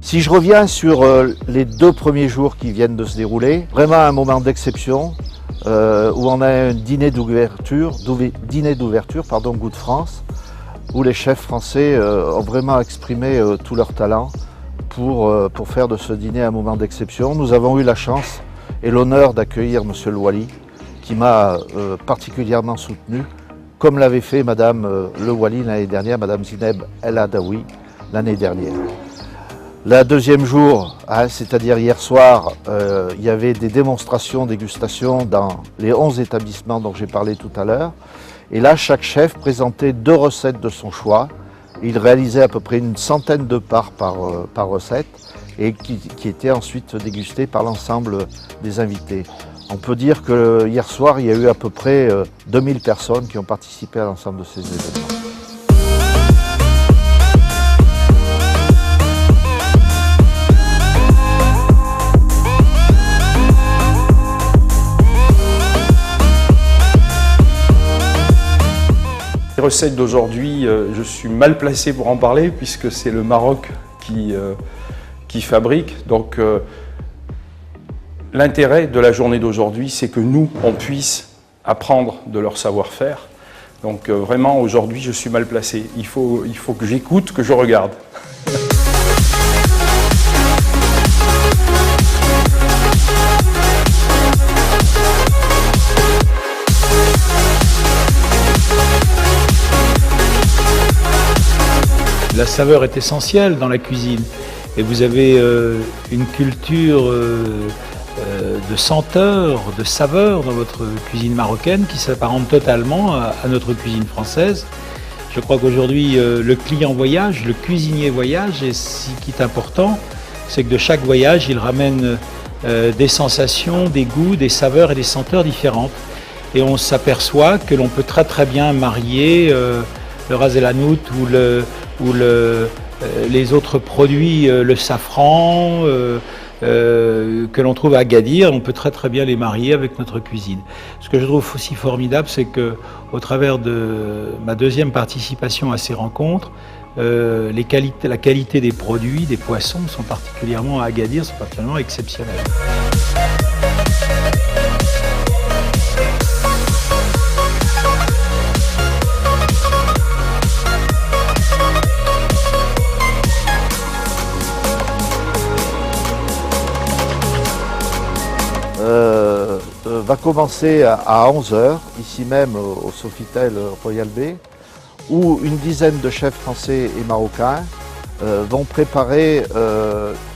Si je reviens sur les 2 premiers jours qui viennent de se dérouler, vraiment un moment d'exception où on a un dîner d'ouverture, Goût de France, où les chefs français ont vraiment exprimé tout leur talent pour faire de ce dîner un moment d'exception. Nous avons eu la chance et l'honneur d'accueillir M. Le Wali, qui m'a particulièrement soutenu, comme l'avait fait Madame Le Wali l'année dernière, Madame Zineb El Adaoui l'année dernière. Le deuxième jour, c'est-à-dire hier soir, il y avait des démonstrations, dégustations dans les 11 établissements dont j'ai parlé tout à l'heure. Et là, chaque chef présentait 2 recettes de son choix. Il réalisait à peu près une centaine de parts par recette et qui étaient ensuite dégustées par l'ensemble des invités. On peut dire que hier soir, il y a eu à peu près 2000 personnes qui ont participé à l'ensemble de ces événements. Les recettes d'aujourd'hui, je suis mal placé pour en parler puisque c'est le Maroc qui fabrique. Donc l'intérêt de la journée d'aujourd'hui, c'est que nous, on puisse apprendre de leur savoir-faire. Donc vraiment, aujourd'hui, je suis mal placé. Il faut que j'écoute, que je regarde. La saveur est essentielle dans la cuisine et vous avez une culture de senteur, de saveur dans votre cuisine marocaine qui s'apparente totalement à notre cuisine française. Je crois qu'aujourd'hui le client voyage, le cuisinier voyage et ce qui est important, c'est que de chaque voyage il ramène des sensations, des goûts, des saveurs et des senteurs différentes. Et on s'aperçoit que l'on peut très bien marier le ras el hanout ou les autres produits, le safran que l'on trouve à Agadir, on peut très bien les marier avec notre cuisine. Ce que je trouve aussi formidable, c'est que au travers de ma deuxième participation à ces rencontres, la qualité des produits, des poissons sont particulièrement à Agadir, sont particulièrement exceptionnelles. Va commencer à 11 h, ici même au Sofitel Royal Bay, où une dizaine de chefs français et marocains vont préparer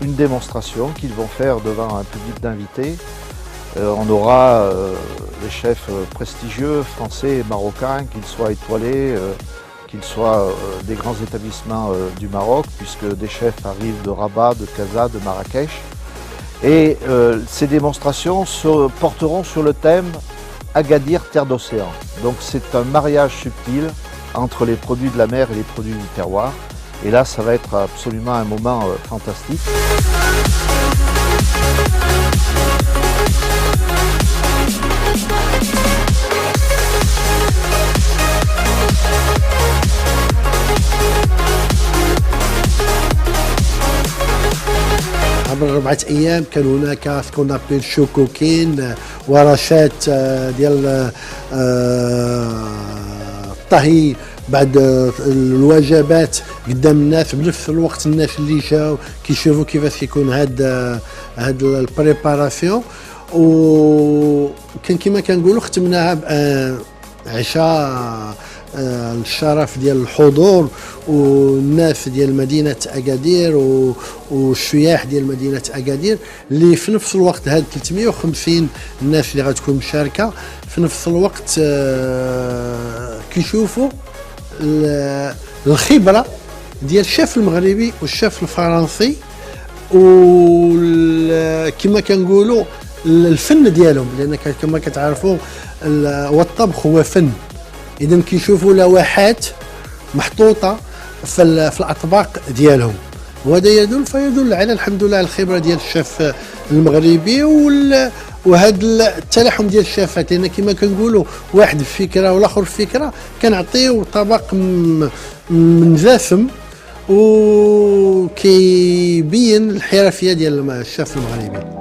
une démonstration qu'ils vont faire devant un public d'invités. On aura des chefs prestigieux, français et marocains, qu'ils soient étoilés, qu'ils soient des grands établissements du Maroc, puisque des chefs arrivent de Rabat, de Casa, de Marrakech. Et ces démonstrations se porteront sur le thème Agadir, terre d'océan. Donc c'est un mariage subtil entre les produits de la mer et les produits du terroir. Et là, ça va être absolument un moment fantastique. قبل 4 أيام كان هناك سكون ابيل شوكوكين ورشات ديال الطهي بعد الوجبات قدام الناس. بنفس الوقت الناس اللي جاو كيشوفوا كيفاش كيكون هاد البريباراسيون، وكان كما كنقولوا ختمناها بعشاء الشرف ديال الحضور والناس ديال مدينة أكادير والسياح ديال مدينة أكادير، اللي في نفس الوقت هاد 350 الناس اللي غتكون مشاركة في نفس الوقت كيشوفوا الخبرة ديال الشيف المغربي والشيف الفرنسي، وكما كنقولوا الفن ديالهم، لأن كما كتعرفوا والطبخ هو فن. إذا كيشوفوا لوحات محطوطة في الأطباق ديالهم، وهذا يدل على الحمد لله الخبرة ديال الشيف المغربي وهذا التلاحم ديال الشيفات. لأن كما كنقولوا واحد في فكرة والآخر في فكرة، كنعطيو طبق من دسم وكيبين الحرفيه ديال الشيف المغربي.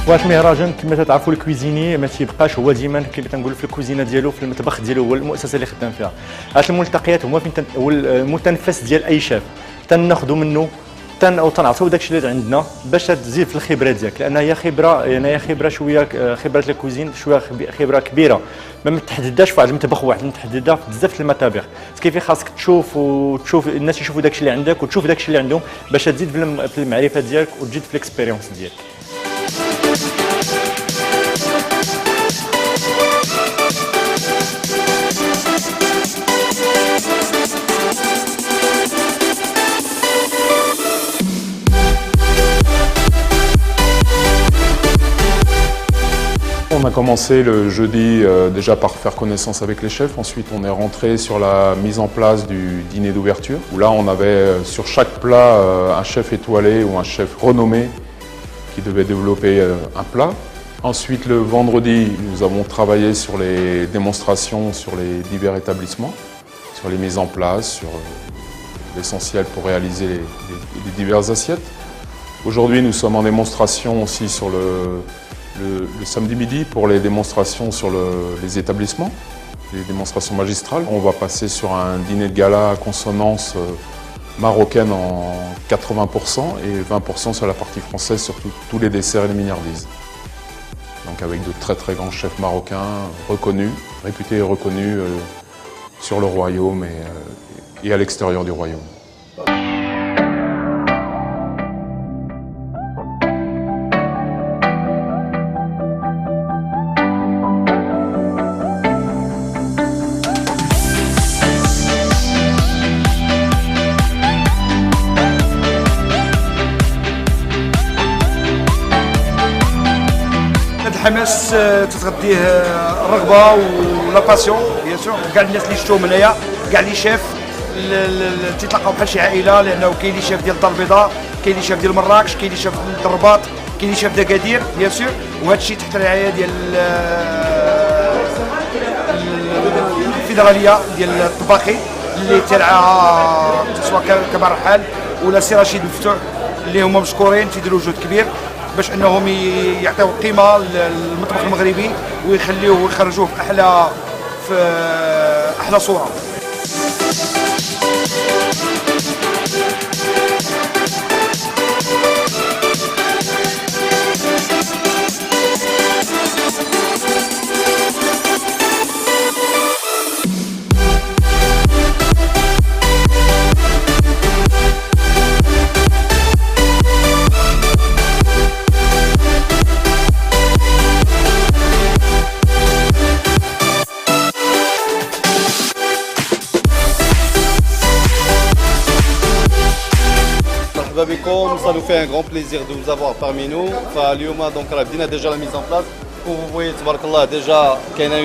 واحد المهرجان كما تعرفوا الكويزيني ما تيبقاش هو ديما كما تنقول في الكوزينه ديالو في المطبخ ديالو هو المؤسسه اللي خدام فيها. هاد الملتقيات هما فين هو المتنفس ديال اي شاف تناخذوا منه او تنعطيو داكشي اللي عندنا باش تزيد في الخبره ديالك لان هي خبره يعني هي خبره شويه خبره الكوزين شويه خبره كبيره ما متحدداش في واحد المطبخ واحد متحدده في بزاف المطابخ كيف خاصك تشوف الناس يشوفوا داكشي اللي عندك وتشوف داكشي اللي عندهم باش تزيد في المعرفه ديالك وتزيد في الاكسبيريونس ديالك. On a commencé le jeudi déjà par faire connaissance avec les chefs. Ensuite, on est rentré sur la mise en place du dîner d'ouverture. Où là, on avait sur chaque plat un chef étoilé ou un chef renommé qui devait développer un plat. Ensuite, le vendredi, nous avons travaillé sur les démonstrations sur les divers établissements, sur les mises en place, sur l'essentiel pour réaliser les diverses assiettes. Aujourd'hui, nous sommes en démonstration aussi sur le samedi midi pour les démonstrations sur les établissements, les démonstrations magistrales. On va passer sur un dîner de gala à consonance marocaine en 80% et 20% sur la partie française sur tous les desserts et les mignardises. Donc avec de très très grands chefs marocains reconnus, réputés et reconnus sur le royaume et à l'extérieur du royaume. الحماس تتغذيه الرغبه ولا باسيون بيان سور كاع الناس اللي شفتوهم هنايا كاع لي شيف تيتلاقاو بحال شي عائله لانه كاين لي شيف ديال الدار البيضاء كاين لي شيف ديال مراكش كاين لي شيف ديال الرباط كاين لي شيف ديال اكادير بيان سور وهذا الشيء تحت الرعايه ديال الفيدراليه ديال الطباخي اللي ترعى سواء كبار الحال ولا سي رشيد مفتوح اللي هما مشكورين تيديروا جهد كبير باش انهم يعطيو قيمه للمطبخ المغربي ويخليوه ويخرجوه في احلى صوره. Ça nous fait un grand plaisir de vous avoir parmi nous. فاليوم donc بدينا déjà la mise en place. Vous voyez تبارك الله déjà qu'il y a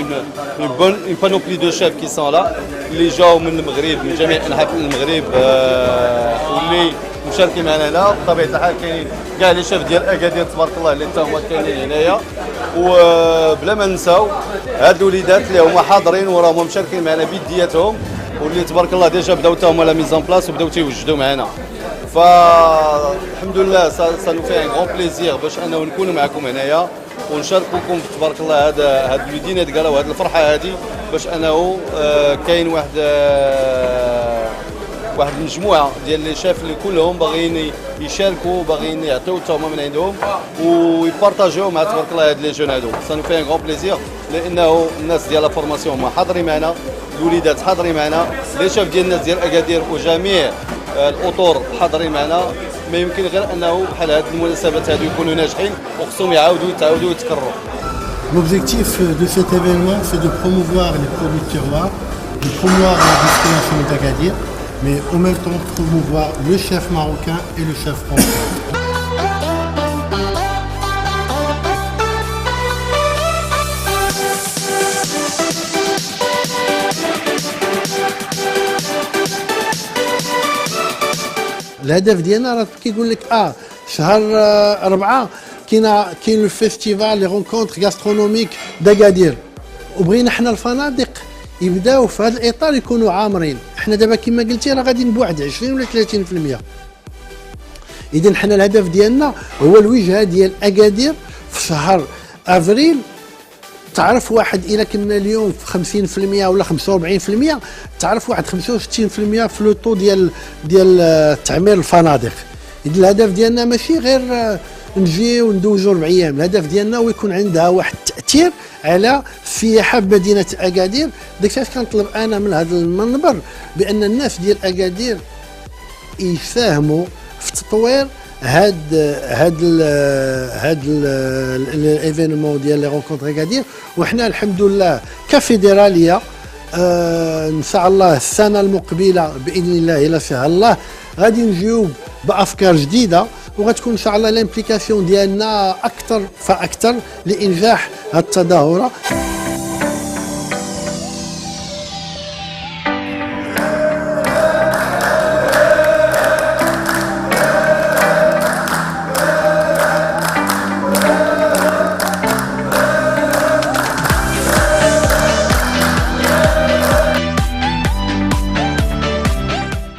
une panoplie de chefs qui sont là. اللي جاوا من المغرب من جميع انحاء المغرب واللي مشاركين معنا هنا بطبيعه الحال كاينين كاع لي شيف ديال اكادير تبارك الله اللي حتى هما كاينين هنايا وبلا ما نساو هاد الوليدات اللي هما حاضرين وراهم مشاركين معنا بيدياتهم واللي تبارك الله ديجا بداو حتى هما لا ميز ان بلاس وبداو تيوجدوا معنا. فالحمد لله سا نو في ان غون بليزير باش انه نكونوا معكم هنايا ونشاركوكم تبارك الله هذا الدينار ديال وهذه الفرحه هذه باش انه كاين واحد المجموعه ديال لي شاف اللي كلهم باغيين يشاركوا باغيين يعطيو حتى هما من عندهم ويبارطاجيو مع تبارك الله هاد لي جون هادو. سا نو في ان غون بليزير لانه الناس ديال لا فورماسيون هما حاضرين معنا الوليدات حاضرين معنا لي شاف ديال الناس ديال اكادير وجميع الاطور حاضرين معنا. ما يمكن غير انه بحال هاد المناسبات هادو يكونوا ناجحين وخصهم يتعاودوا ويتكرروا. L'objectif de cet événement, c'est de promouvoir les produits de terroir, de promouvoir la destination d'Agadir mais en même temps promouvoir le chef marocain et le chef français. الهدف ديالنا راه كيقول لك شهر 4 كاين الفيستيفال لي رونكونتر غاسترونوميك داكادير، وبغينا حنا الفنادق يبداو في هذا الاطار يكونوا عامرين. حنا دابا كما قلتي راه غادي بواحد 20 ولا 30%. اذا حنا الهدف ديالنا هو الوجهه ديال اكادير في شهر افريل. تعرف واحد الا كنا اليوم في 50% ولا 45%، تعرف واحد 65% في لو طو ديال تعمير الفنادق. اذا الهدف ديالنا ماشي غير نجي وندوزو 4 ايام، الهدف ديالنا هو يكون عندها واحد التاثير على السياحه بمدينه اكادير. داكشي علاش كنطلب انا من هذا المنبر بان الناس ديال اكادير يساهموا في تطوير هاد الايفينمون ديال لي رونكونتر اكادير. وحنا الحمد لله كفيدراليه ان شاء الله السنه المقبله باذن الله الى شاء الله غادي نجيو بافكار جديده، وغتكون ان شاء الله الامبليكاسيون ديالنا اكثر فاكثر لانجاح هذه التظاهره.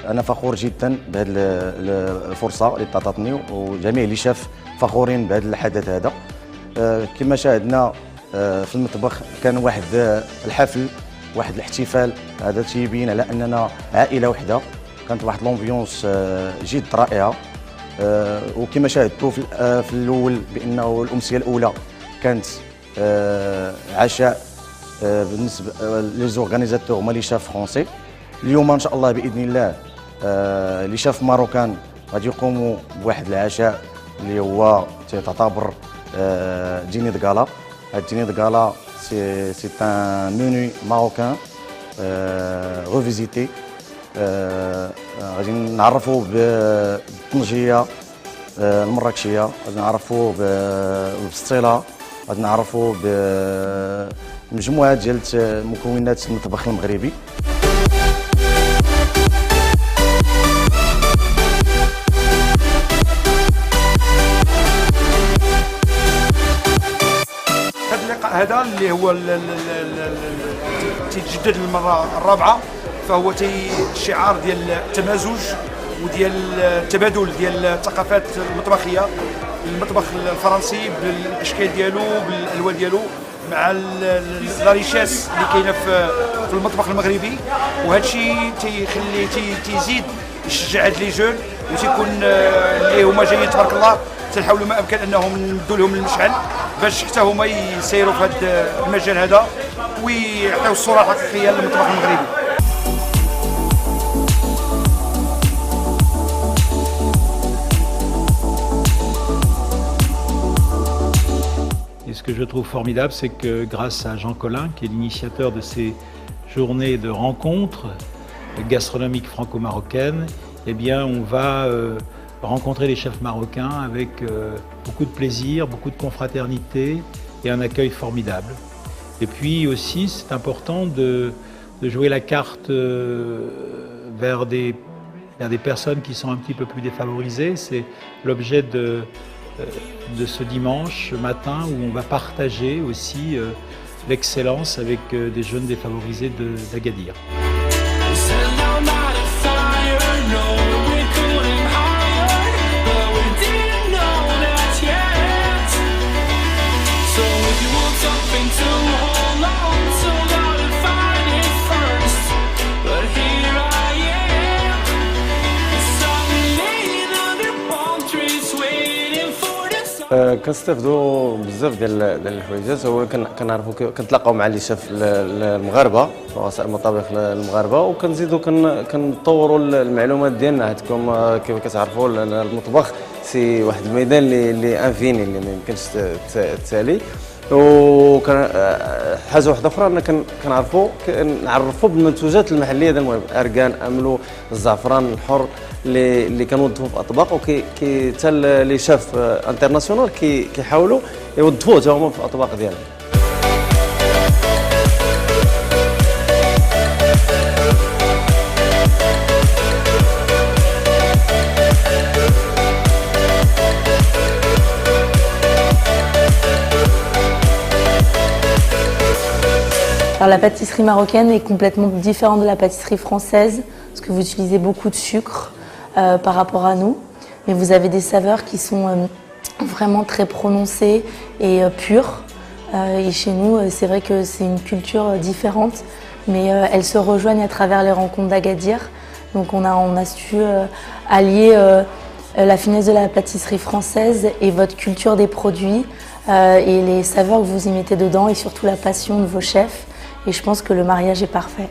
أنا فخور جدا بهذه الفرصة اللي تعطتني، وجميع اللي شاف فخورين بهذا الحدث هذا. كما شاهدنا في المطبخ كان واحد الحفل، واحد الاحتفال، هذا تيبين على أننا عائلة واحدة. كانت واحد لومبيونس جد رائعة. وكما شاهدتوا في الأول بأنه الأمسية الأولى كانت عشاء بالنسبة لي زورغانيزاتور هما لي شاف فرونسي. اليوم ان شاء الله باذن الله لي شاف ماروكان غادي يقوموا بواحد العشاء اللي هو تعتبر ديني د غالا. هاد ديني د غالا سي ان مينو ماروكان ريفيزيتي. غادي نعرفوا بالطنجيه المراكشيه، غادي نعرفوا بالبسطيله، غادي نعرفوا بمجموعه ديال مكونات المطبخ المغربي. هذا اللي هو تيتجدد للمره الرابعه، فهو شعار ديال التمازج وديال التبادل ديال الثقافات المطبخيه، المطبخ الفرنسي بالاشكال ديالو بالالوان ديالو مع لا ريشاس اللي كاينه في المطبخ المغربي. وهذا الشيء تيخلي تيزيد يشجع هاد لي جون، وتيكون اللي هما جايين تبارك الله تنحاولوا ما امكن انهم ندوا لهم المشعل باش حتى هما يسيروا في هذا المجال هذا ويعطيو الصوره الحقيقيه للمطبخ المغربي. Et ce que je trouve formidable, c'est que grâce à Jean Collin, qui est l'initiateur de ces journées de rencontres gastronomiques franco-marocaines, eh bien, on va rencontrer les chefs marocains avec beaucoup de plaisir, beaucoup de confraternité et un accueil formidable. Et puis aussi, c'est important de jouer la carte vers des personnes qui sont un petit peu plus défavorisées. C'est l'objet de ce dimanche matin où on va partager aussi l'excellence avec des jeunes défavorisés d'Agadir. كنستافدوا بزاف ديال الحويجات. هو كنعرفوا كنتلاقاو مع لي شاف المغاربه، رؤساء المطابخ المغاربه، وكنزيدوا كنطوروا المعلومات ديالنا. عندكم كيف كتعرفوا المطبخ سي واحد الميدان اللي انفيني اللي ما يمكنش تسالي. وكان حاجه واحده اخرى ان نعرفوا بالمنتوجات المحليه ديال المغرب، اركان، املو، الزعفران الحر اللي كنوظفوه في اطباق، وكي حتى لي شاف انترناسيونال كيحاولوا يوظفوه حتى هما في الاطباق ديالهم. Alors, la pâtisserie marocaine est complètement différente de la pâtisserie française, parce que vous utilisez beaucoup de sucre par rapport à nous, mais vous avez des saveurs qui sont vraiment très prononcées et pures. Et chez nous, c'est vrai que c'est une culture différente, mais elles se rejoignent à travers les rencontres d'Agadir. Donc on a su allier la finesse de la pâtisserie française et votre culture des produits et les saveurs que vous y mettez dedans, et surtout la passion de vos chefs. Et je pense que le mariage est parfait.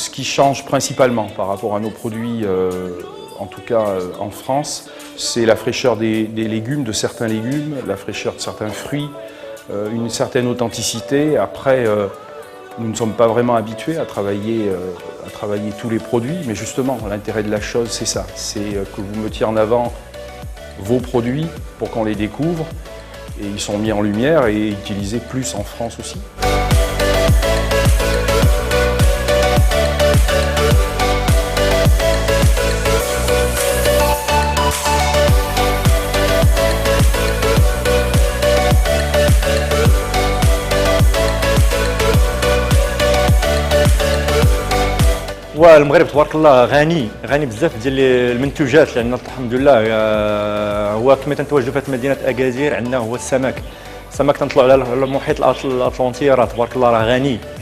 Ce qui change principalement par rapport à nos produits, en tout cas en France, c'est la fraîcheur des légumes, de certains légumes, la fraîcheur de certains fruits, une certaine authenticité. Après, nous ne sommes pas vraiment habitués à travailler tous les produits, mais justement, l'intérêt de la chose, c'est ça, c'est que vous mettiez en avant vos produits pour qu'on les découvre, et ils sont mis en lumière et utilisés plus en France aussi. والمغرب تبارك الله غني بزاف ديال المنتوجات اللي عندنا الحمد لله. هو كما تنتواجدوا في مدينه اكادير عندنا هو السمك تنطلعوا على المحيط الاطلنطي، راه تبارك الله راه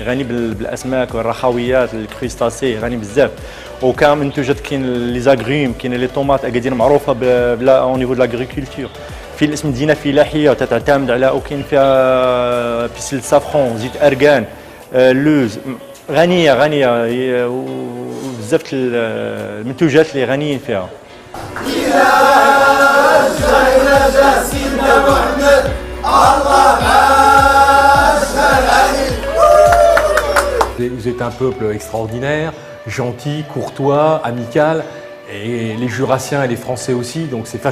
غني بالاسماك والرخويات الكريستاسي، غني بزاف. وكان منتوجات كاين لي زاغريم، كاين لي طوماط. اكادير معروفه بلا او نيفو دو لاغريكولتور، في الاسم مدينه فلاحيه وتعتمد على، وكاين فيها بيسل سافرون، زيت ارغان، لوز، غنية وبزاف المنتوجات اللي غنيين فيها. Vous êtes un peuple extraordinaire, gentil, courtois, amical. Et les Jurassiens et les Français aussi, donc c'est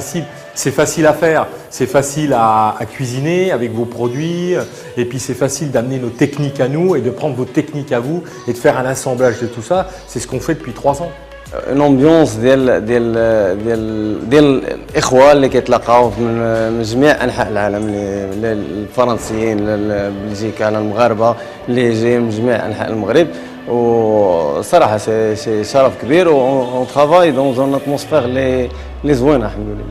facile à faire, c'est facile à cuisiner avec vos produits, et puis c'est facile d'amener nos techniques à nous et de prendre vos techniques à vous et de faire un assemblage de tout ça. C'est ce qu'on fait depuis 3 ans. Une ambiance ديال الاخوه اللي كيتلاقاو من جميع انحاء العالم، الفرنسيين، البلجيكا، المغاربه اللي جايين من جميع انحاء المغرب. وصراحه سي شرف كبير، و travaille dans une atmosphère اللي زوينه الحمد لله.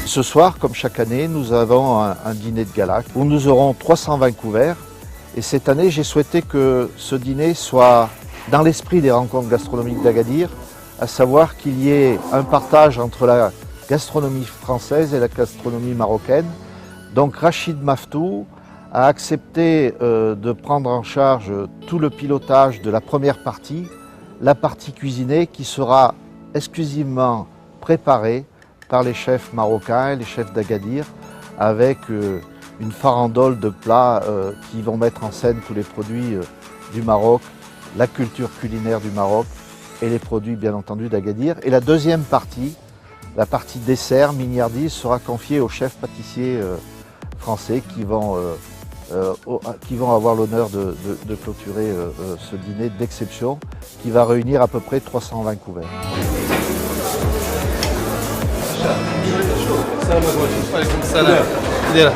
Ce soir, comme chaque année, nous avons un dîner de gala où nous aurons 320 couverts. Et cette année, j'ai souhaité que ce dîner soit dans l'esprit des rencontres gastronomiques d'Agadir, à savoir qu'il y ait un partage entre la gastronomie française et la gastronomie marocaine. Donc Rachid Maftou a accepté de prendre en charge tout le pilotage de la première partie, la partie cuisinée qui sera exclusivement préparée par les chefs marocains et les chefs d'Agadir, avec une farandole de plats qui vont mettre en scène tous les produits du Maroc, la culture culinaire du Maroc et les produits bien entendu d'Agadir. Et la deuxième partie, la partie dessert, mignardise, sera confiée aux chefs pâtissiers français qui vont avoir l'honneur de clôturer ce dîner d'exception qui va réunir à peu près 320 couverts. وعليكم السلام.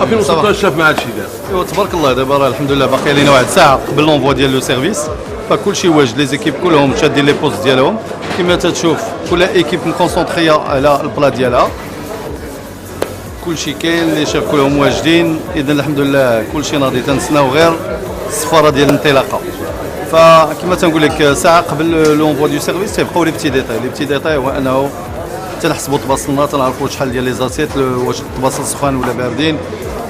ابي نوصل الشاف ما عادش يدار. ايوا تبارك الله دابا راه الحمد لله باقي لينا واحد ساعه قبل لونفوا ديال لو سيرفيس، فكل شيء واجد. لي زيكيب كلهم شادين لي بوست ديالهم كما تتشوف، كل ايكيب مكونسونطريه على البلا ديالها، كل شيء كاين، لي شاف كلهم واجدين. اذا الحمد لله كل شيء ناضي، تنسناو غير الصفاره ديال الانطلاقه. فكما تنقول لك ساعه قبل لونفوا دو سيرفيس تيبقاو لي بتي ديتاي. لي بتي ديتاي هو انه تنحسبوا طباصلنا، تنعرفوا شحال ديال لي زاسيت، واش الطباصل سخان ولا باردين.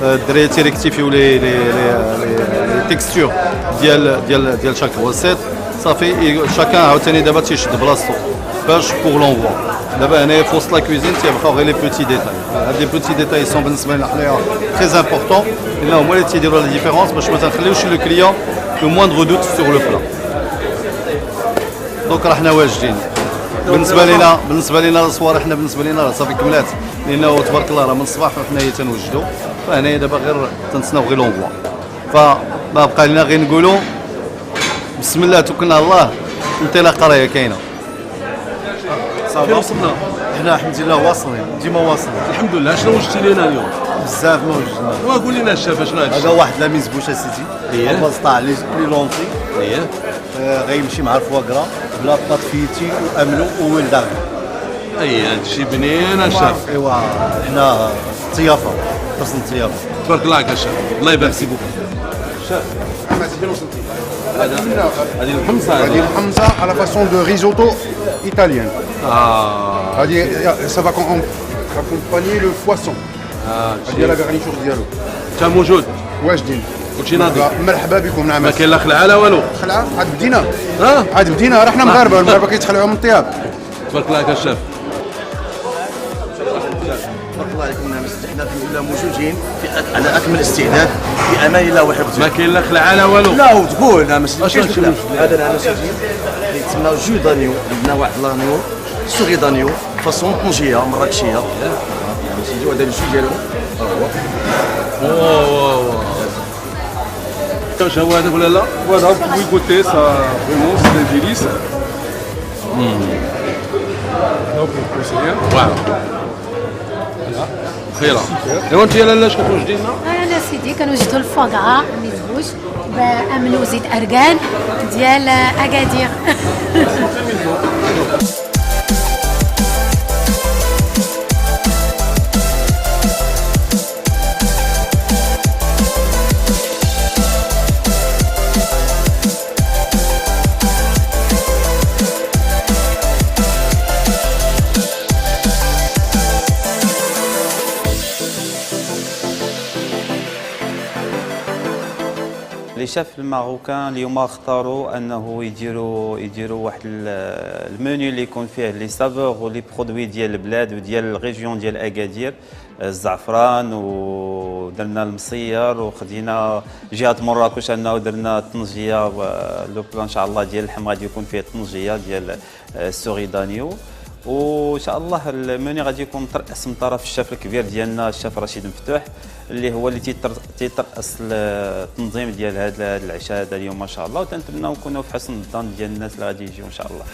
الدراري تيريكتيفيو لي تيكستور ديال شاك واسيت. صافي شاكان عاوتاني دابا تيشد بلاصتو باش بوغ لونفوا. دابا هنايا في وسط لا كوزين تيبقاو غير لي بوتي ديتاي. هاد لي بوتي ديتاي سون بالنسبه لنا حنايا تري امبورطون، لان هما اللي تيديروا لا ديفيرونس باش ما تنخليوش لو كليون لو موندغ دوت سور لو بلا. دونك راه حنا واجدين. بالنسبه لنا الصوالح، حنا بالنسبه لنا راه صافي كملات، لانه تبارك الله راه من الصباح وحنايا تنوجدوا. فهنايا دابا غير تنتسناو غير لونفوا. فما بقى لنا غير نقولوا بسم الله توكلنا على الله، الانطلاقه راهي كاينه. صافي وصلنا حنا الحمد لله واصلين، ديما واصلين الحمد لله. شنو وجدتي لنا اليوم؟ بزاف ما وجدنا. وقول لنا الشاف شنو هذا واحد لا ميزبوش اسيدي الباسطا لي لونطي غيمشي مع الفواكرا بلا بطاط فيتي واملو وولدان. هادشي بنين الشاف. ايوا حنا الضيافه حسن الضيافه. تبارك الله عليك الشاف، الله يبارك فيك. شاف فين وصلتي؟ هذه الحمصه. هذه الحمصه على فاسون دو ريزوتو ايطاليان. هذه ça va accompagner le poisson. هذه لا غارنيتور ديالو. تا موجود واجدين. كلشي ناضي. مرحبا بكم. نعم. ما كاين لا خلعه لا والو. خلعه عاد بدينا. عاد بدينا، راه حنا مغاربه، المغاربه كيتخلعوا من الطياب. تبارك الله عليك الشاف. تبارك الله عليكم. حنا الحمد لله موجودين على اكمل استعداد في امان الله وحفظه. ما كاين لا خلعه لا والو. لا وتقول لا ماشي هذا انا سيدي يتسمى جو دانيو. عندنا واحد لانيو سوغي دانيو فاصون طنجيه مراكشيه يعني سيدي. هذا الجو ديالو واش هو هذا ولا لا؟ Voilà, vous pouvez goûter ça, vraiment c'est un délice. Donc vous conseillez. واو خيره. ايوا انت لاله شكون توجدي لنا؟ انا سيدي كنوجدوا الفوكعه مزبوش باملو زيت اركان ديال اكادير. لي شاف الماروكان اليوم اختاروا انه يديروا واحد المنيو اللي يكون فيه لي سافور ولي برودوي ديال البلاد وديال الريجيون ديال اكادير. الزعفران ودرنا المصير وخدينا جهه مراكش انه درنا الطنجيه. لو بلان ان شاء الله ديال اللحم غادي يكون فيه الطنجيه ديال السوري دانيو. وان شاء الله المنيو غادي يكون مترأس من طرف الشاف الكبير ديالنا الشاف رشيد مفتوح، اللي هو اللي تيترأس التنظيم ديال هذا العشاء هذا اليوم ما شاء الله. وتنتمناو نكونوا في حسن الظن ديال الناس اللي غادي يجيو ان شاء الله.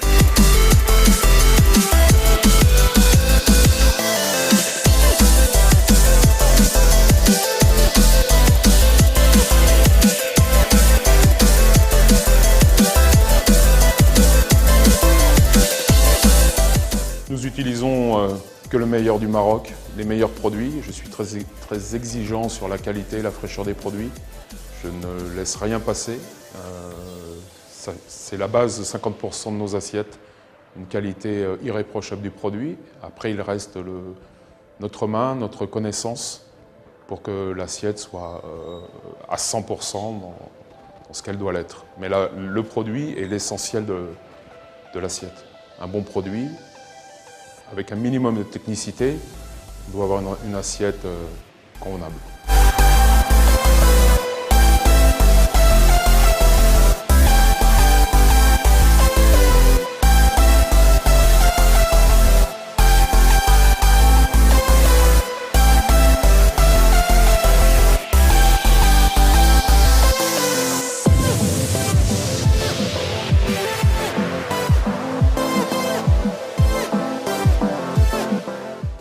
Nous utilisons que le meilleur du Maroc, les meilleurs produits. Je suis très exigeant sur la qualité et la fraîcheur des produits. Je ne laisse rien passer. C'est la base de 50% de nos assiettes, une qualité irréprochable du produit. Après, il reste notre main, notre connaissance pour que l'assiette soit à 100% dans ce qu'elle doit l'être. Mais là, le produit est l'essentiel de l'assiette. Un bon produit, avec un minimum de technicité, on doit avoir une assiette convenable.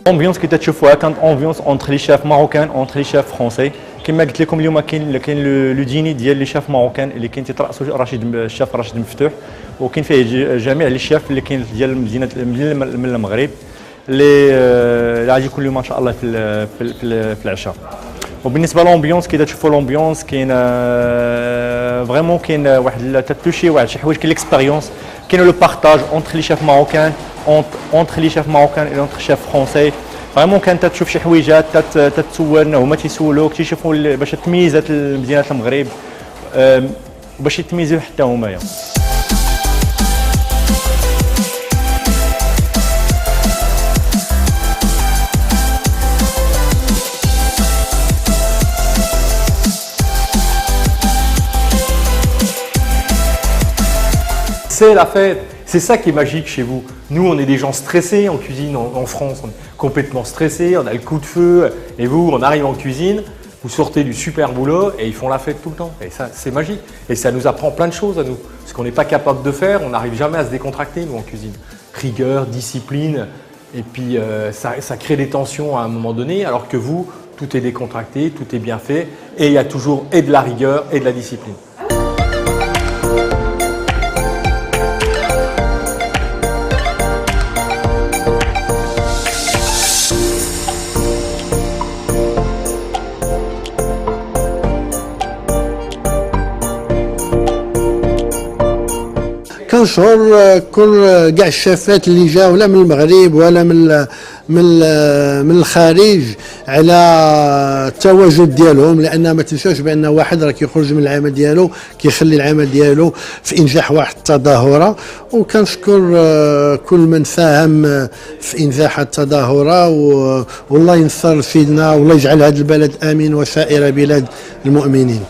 الامبيونس كي تشوفوها كانت امبيونس اونتر لي شاف ماروكان اونتر لي شاف فرونسي. كما قلت لكم اليوم كاين لو ديني ديال لي شاف ماروكان اللي كاين تيترأسو الشاف رشيد مفتوح، وكاين فيه جميع لي شاف اللي كاين ديال المدينه من المغرب اللي غادي يكون اليوم ان شاء الله في العشاء. وبالنسبه للامبيونس كي تشوفوا الامبيونس كاين فريمون كاين واحد تتلوشي واحد شي حوايج كاين ليكسبيريونس كاين لو بارطاج اونتر لي شيف ماروكان اونتر لي شيف ماروكان اي اونتر شيف فرونسي فريمون كانت تشوف شي حويجات تتسول هما تيسولوك تيشوفوا باش تميزات المدينه المغرب باش يتميزوا حتى هما. C'est la fête, c'est ça qui est magique chez vous. Nous, on est des gens stressés en cuisine en France, on est complètement stressés, on a le coup de feu. Et vous, on arrive en cuisine, vous sortez du super boulot et ils font la fête tout le temps. Et ça, c'est magique. Et ça nous apprend plein de choses à nous. Ce qu'on n'est pas capable de faire, on n'arrive jamais à se décontracter, nous, en cuisine. Rigueur, discipline, et puis ça crée des tensions à un moment donné, alors que vous, tout est décontracté, tout est bien fait, et il y a toujours et de la rigueur et de la discipline. كنشعر كل كاع الشافات اللي جاوا ولا من المغرب ولا من الخارج على التواجد ديالهم، لان ما تنساوش بان واحد راه كيخرج من العمل ديالو كيخلي العمل ديالو في انجاح واحد التظاهره. وكنشكر كل من ساهم في انجاح التظاهره، والله ينصر فينا والله يجعل هذا البلد امن وسائر بلاد المؤمنين.